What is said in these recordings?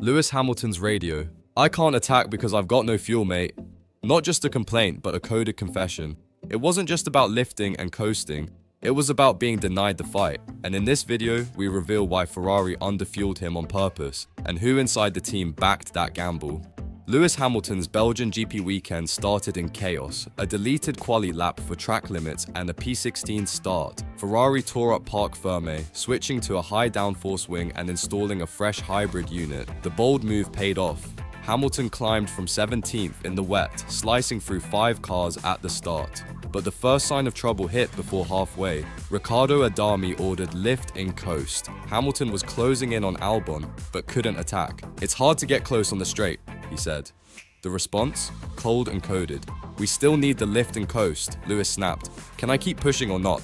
Lewis Hamilton's radio. "I can't attack because I've got no fuel, mate." Not just a complaint, but a coded confession. It wasn't just about lifting and coasting. It was about being denied the fight. And in this video, we reveal why Ferrari underfueled him on purpose and who inside the team backed that gamble. Lewis Hamilton's Belgian GP weekend started in chaos, a deleted quali lap for track limits and a P16 start. Ferrari tore up Parc Fermé, switching to a high downforce wing and installing a fresh hybrid unit. The bold move paid off. Hamilton climbed from 17th in the wet, slicing through 5 cars at the start. But the first sign of trouble hit before halfway. Riccardo Adami ordered lift in coast. Hamilton was closing in on Albon, but couldn't attack. "It's hard to get close on the straight," he said. The response? Cold and coded. "We still need the lift and coast," Lewis snapped. "Can I keep pushing or not?"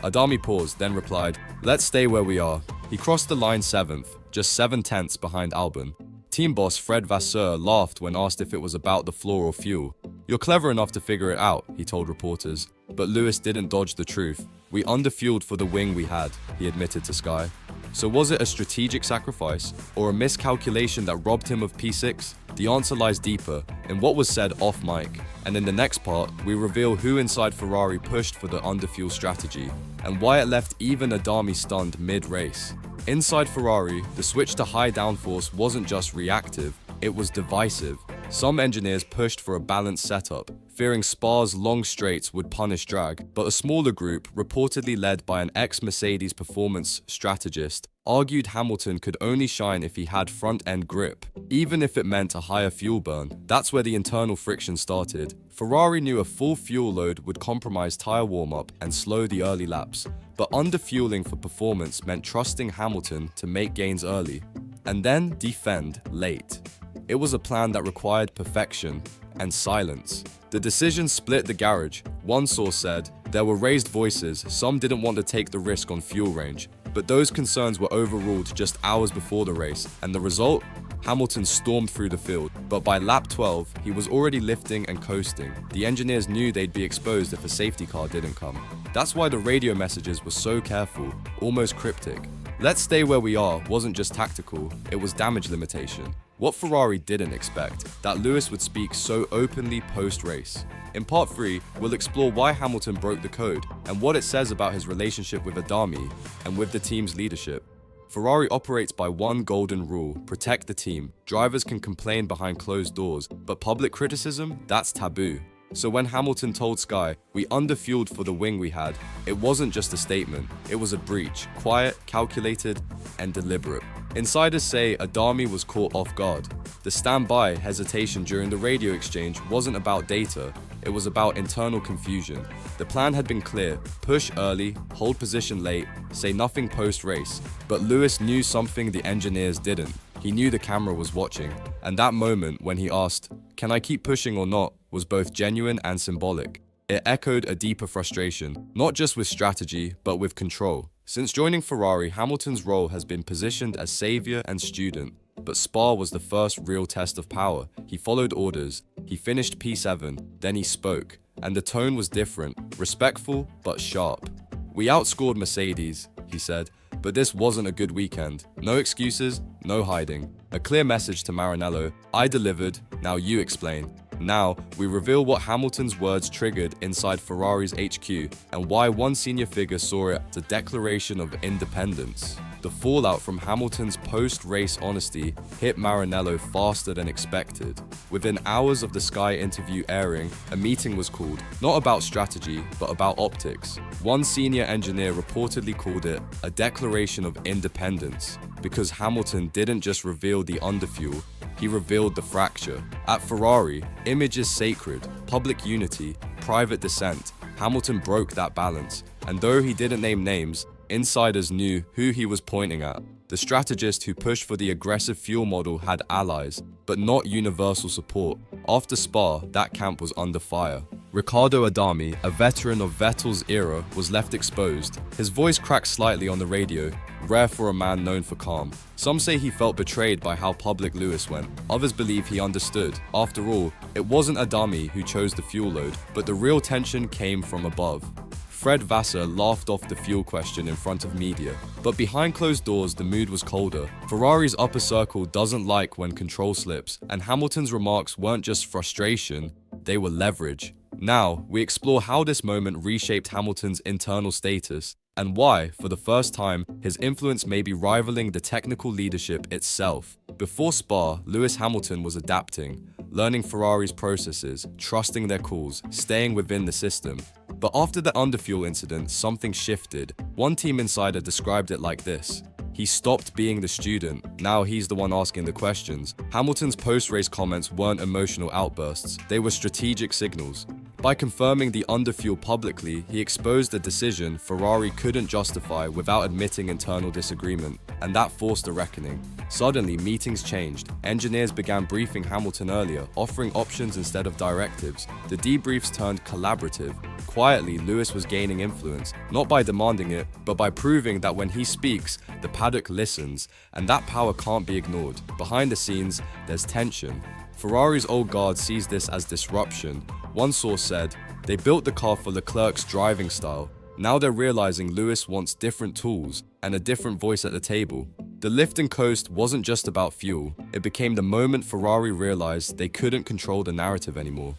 Adami paused, then replied, "Let's stay where we are." He crossed the line 7th, just 7 tenths behind Albon. Team boss Fred Vasseur laughed when asked if it was about the floor or fuel. "You're clever enough to figure it out," he told reporters. But Lewis didn't dodge the truth. "We underfueled for the wing we had," he admitted to Sky. So was it a strategic sacrifice, or a miscalculation that robbed him of P6? The answer lies deeper, in what was said off mic. And in the next part, we reveal who inside Ferrari pushed for the underfuel strategy, and why it left even Adami stunned mid-race. Inside Ferrari, the switch to high downforce wasn't just reactive, it was divisive. Some engineers pushed for a balanced setup, fearing Spa's long straights would punish drag, but a smaller group, reportedly led by an ex-Mercedes performance strategist, argued Hamilton could only shine if he had front-end grip, even if it meant a higher fuel burn. That's where the internal friction started. Ferrari knew a full fuel load would compromise tyre warm-up and slow the early laps, but underfueling for performance meant trusting Hamilton to make gains early, and then defend late. It was a plan that required perfection and silence. The decision split the garage. One source said, "There were raised voices, some didn't want to take the risk on fuel range." But those concerns were overruled just hours before the race, and the result? Hamilton stormed through the field, but by lap 12, he was already lifting and coasting. The engineers knew they'd be exposed if a safety car didn't come. That's why the radio messages were so careful, almost cryptic. "Let's stay where we are" wasn't just tactical, it was damage limitation. What Ferrari didn't expect, that Lewis would speak so openly post-race. In part 3, we'll explore why Hamilton broke the code and what it says about his relationship with Adami and with the team's leadership. Ferrari operates by one golden rule: protect the team. Drivers can complain behind closed doors, but public criticism, that's taboo. So when Hamilton told Sky, "We underfueled for the wing we had," it wasn't just a statement, it was a breach, quiet, calculated, and deliberate. Insiders say Adami was caught off guard. The standby hesitation during the radio exchange wasn't about data, it was about internal confusion. The plan had been clear: push early, hold position late, say nothing post-race. But Lewis knew something the engineers didn't. He knew the camera was watching, and that moment when he asked, "Can I keep pushing or not?" was both genuine and symbolic. It echoed a deeper frustration, not just with strategy, but with control. Since joining Ferrari, Hamilton's role has been positioned as savior and student. But Spa was the first real test of power. He followed orders, he finished P7, then he spoke. And the tone was different, respectful but sharp. "We outscored Mercedes," he said, "but this wasn't a good weekend. No excuses, no hiding." A clear message to Maranello: "I delivered, now you explain." Now, we reveal what Hamilton's words triggered inside Ferrari's HQ and why one senior figure saw it as a declaration of independence. The fallout from Hamilton's post-race honesty hit Maranello faster than expected. Within hours of the Sky interview airing, a meeting was called, not about strategy, but about optics. One senior engineer reportedly called it a declaration of independence, because Hamilton didn't just reveal the underfuel, he revealed the fracture. At Ferrari, image is sacred, public unity, private dissent. Hamilton broke that balance, and though he didn't name names, insiders knew who he was pointing at. The strategist who pushed for the aggressive fuel model had allies, but not universal support. After Spa, that camp was under fire. Riccardo Adami, a veteran of Vettel's era, was left exposed. His voice cracked slightly on the radio, rare for a man known for calm. Some say he felt betrayed by how public Lewis went. Others believe he understood. After all, it wasn't Adami who chose the fuel load, but the real tension came from above. Fred Vassar laughed off the fuel question in front of media. But behind closed doors, the mood was colder. Ferrari's upper circle doesn't like when control slips, and Hamilton's remarks weren't just frustration, they were leverage. Now, we explore how this moment reshaped Hamilton's internal status, and why, for the first time, his influence may be rivaling the technical leadership itself. Before Spa, Lewis Hamilton was adapting, learning Ferrari's processes, trusting their calls, staying within the system. But after the Underfuel incident, something shifted. One team insider described it like this: he stopped being the student, now he's the one asking the questions. Hamilton's post-race comments weren't emotional outbursts, they were strategic signals. By confirming the Underfuel publicly, he exposed a decision Ferrari couldn't justify without admitting internal disagreement, and that forced a reckoning. Suddenly, meetings changed. Engineers began briefing Hamilton earlier, offering options instead of directives. The debriefs turned collaborative. Quietly, Lewis was gaining influence, not by demanding it, but by proving that when he speaks, the paddock listens, and that power can't be ignored. Behind the scenes, there's tension. Ferrari's old guard sees this as disruption. One source said, they built the car for Leclerc's driving style. Now they're realizing Lewis wants different tools and a different voice at the table. The lift and coast wasn't just about fuel. It became the moment Ferrari realized they couldn't control the narrative anymore.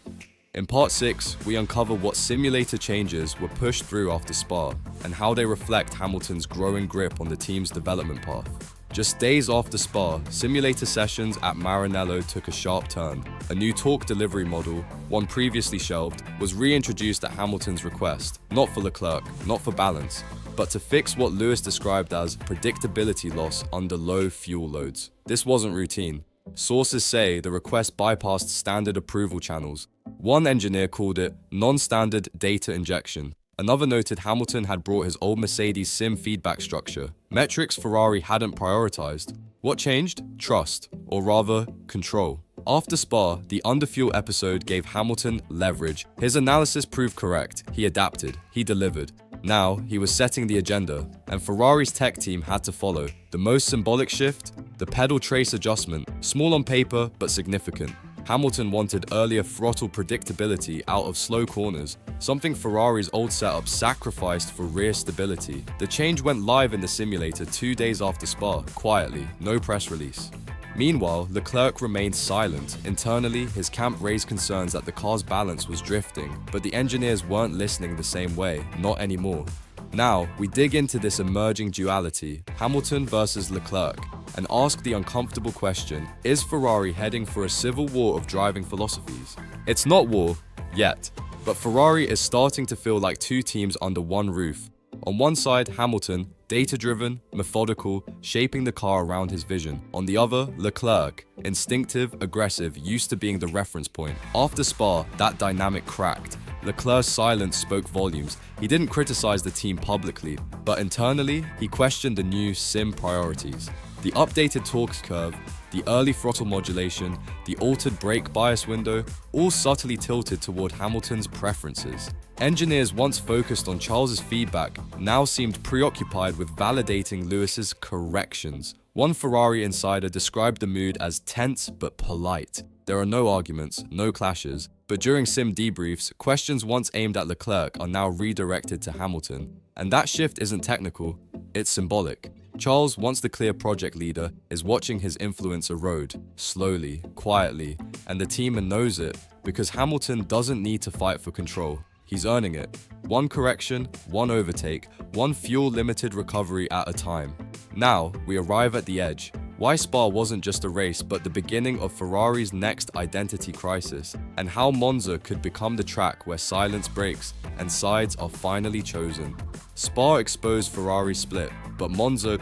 In part 6, we uncover what simulator changes were pushed through after Spa, and how they reflect Hamilton's growing grip on the team's development path. Just days after Spa, simulator sessions at Maranello took a sharp turn. A new torque delivery model, one previously shelved, was reintroduced at Hamilton's request, not for Leclerc, not for balance, but to fix what Lewis described as predictability loss under low fuel loads. This wasn't routine. Sources say the request bypassed standard approval channels. One engineer called it non-standard data injection. Another noted Hamilton had brought his old Mercedes sim feedback structure, metrics Ferrari hadn't prioritized. What changed? Trust, or rather, control. After Spa, the Underfuel episode gave Hamilton leverage. His analysis proved correct. He adapted. He delivered. Now, he was setting the agenda, and Ferrari's tech team had to follow. The most symbolic shift? The pedal trace adjustment. Small on paper, but significant. Hamilton wanted earlier throttle predictability out of slow corners, something Ferrari's old setup sacrificed for rear stability. The change went live in the simulator 2 days after Spa, quietly, no press release. Meanwhile, Leclerc remained silent. Internally, his camp raised concerns that the car's balance was drifting, but the engineers weren't listening the same way, not anymore. Now, we dig into this emerging duality, Hamilton versus Leclerc, and ask the uncomfortable question, is Ferrari heading for a civil war of driving philosophies? It's not war, yet, but Ferrari is starting to feel like two teams under one roof. On one side, Hamilton, data-driven, methodical, shaping the car around his vision. On the other, Leclerc, instinctive, aggressive, used to being the reference point. After Spa, that dynamic cracked. Leclerc's silence spoke volumes. He didn't criticize the team publicly, but internally, he questioned the new sim priorities. The updated torque curve, the early throttle modulation, the altered brake bias window, all subtly tilted toward Hamilton's preferences. Engineers once focused on Charles's feedback now seemed preoccupied with validating Lewis's corrections. One Ferrari insider described the mood as tense but polite. There are no arguments, no clashes, but during sim debriefs, questions once aimed at Leclerc are now redirected to Hamilton. And that shift isn't technical, it's symbolic. Charles, once the clear project leader, is watching his influence erode, slowly, quietly, and the team knows it, because Hamilton doesn't need to fight for control. He's earning it. One correction, one overtake, one fuel-limited recovery at a time. Now, we arrive at the edge. Why Spa wasn't just a race, but the beginning of Ferrari's next identity crisis, and how Monza could become the track where silence breaks and sides are finally chosen. Spa exposed Ferrari's split, but Monza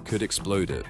could explode it.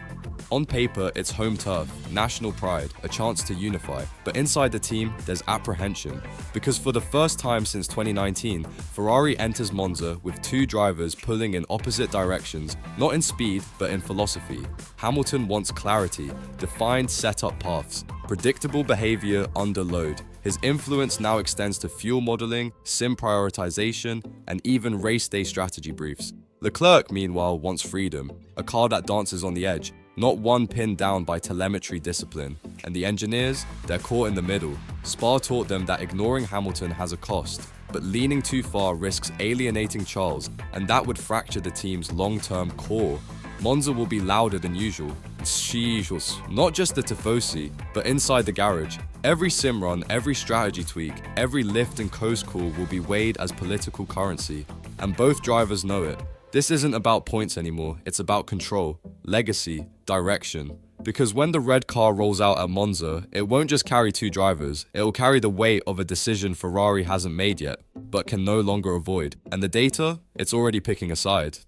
On paper, it's home turf, national pride, a chance to unify. But inside the team, there's apprehension. Because for the first time since 2019, Ferrari enters Monza with two drivers pulling in opposite directions, not in speed, but in philosophy. Hamilton wants clarity, defined setup paths, predictable behavior under load. His influence now extends to fuel modeling, sim prioritization, and even race day strategy briefs. Leclerc, meanwhile, wants freedom, a car that dances on the edge, not one pinned down by telemetry discipline. And the engineers, they're caught in the middle. Spa taught them that ignoring Hamilton has a cost. but leaning too far risks alienating Charles, and that would fracture the team's long-term core. Monza will be louder than usual. Jesus. Not just the Tifosi, but inside the garage. Every sim run, every strategy tweak, every lift and coast call will be weighed as political currency. And both drivers know it. This isn't about points anymore, it's about control, legacy, direction. Because when the red car rolls out at Monza, it won't just carry two drivers, it will carry the weight of a decision Ferrari hasn't made yet, but can no longer avoid. And the data? It's already picking a side.